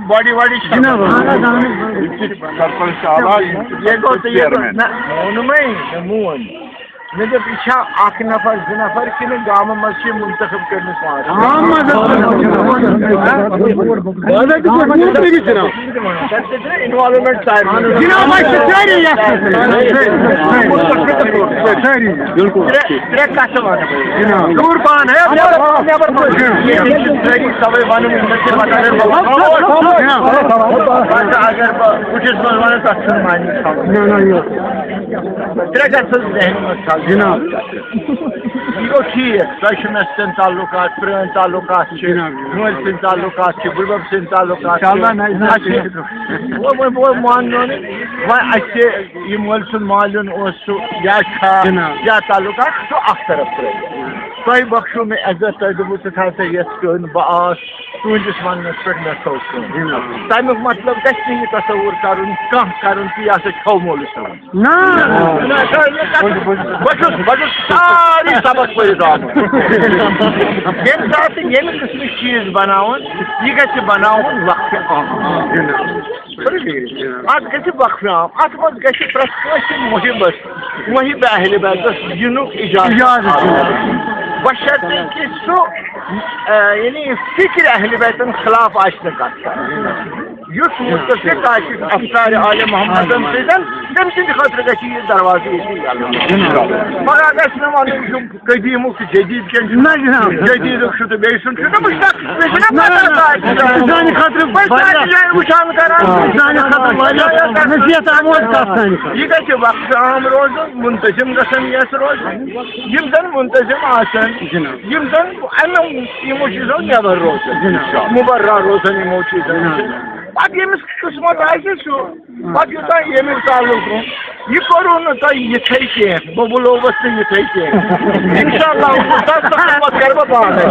body واڈی مے دپ یہ اخ نفر زٕ نفر کن گام مز منتخب کرنس انوالومنٹ ترے کت سوے ون اگر بہت ون تک معنی ترے کت ذہن مز جناب یہ گو ٹھیک تہ مے سن تعلقات پرٲنۍ تعلقات مٲلۍ سٕنٛدۍ تعلقات بٕڈبب سٕنٛدۍ تعلقات مانو وۄنۍ اَسہِ یہِ مٲلۍ سُنٛد مالیُن اوس سُہ یا تعلقات سُہ اکھ طرف ترٲوِتھ تۄہہِ بخشو مےٚ عزت تۄہہِ دوٚپوُ ژٕ تھاو سا یَتھ کٲم بہٕ آس تُہٕنٛدِس وننس پٮ۪ٹھ مےٚ تھٲو کٲم تَمیُک مطلب گژھِ نہٕ یہِ تصوُر کَرُن کانٛہہ کَرُن کہِ یہِ ہسا کھیوٚو مولوی صٲبن بہٕ چھُس سارے سبق پٔرِتھ آمُت ییٚمہِ ساتہٕ ییٚمہِ قٕسمٕکۍ چیٖز بناوُن یہِ گژھِ بناوُن وقفہِ عام اتھ گژھِ وقفہِ عام اتھ منٛز گژھِ پرٛٮ۪تھ کٲنٛسہِ محب اہلِ بیتس یِنُک اِجازت بشرطے کہ سُہ یعنی فکر اہل بیتن خلاف آسہِ نہٕ کتھ کران یُس متفق آسہِ افسار عالِ محمدن سۭتۍ تٔمۍ سٕنٛدِ خٲطرٕ گژھِ یہِ دروازٕ ییٚتی یلہٕ مگر گژھِ نہٕ ونُن یِم قدیٖمُک تہٕ جدیٖد کٮ۪ن جدیٖدُک چھُ تہٕ بیٚیہِ سُنٛد چھُ وٕچھان کران یہِ گژھِ وقفہِ عام روزُن منتظم گژھن یس روزُن یِم زن منتظم آسن یم زن یمو چیزو نیبر روزن مبرہ روزن یمو چیزو پتہ یمس قسمت آسہِ سُہ پتہٕ یوتانۍ ییٚمیُک تعلق یہ کرو نہ تۄہہِ یِتھٕے کینٛہہ بہٕ بُلووس نہٕ یِتھٕے کینٛہہ انشاء اللہ کرٕ بہٕ پانے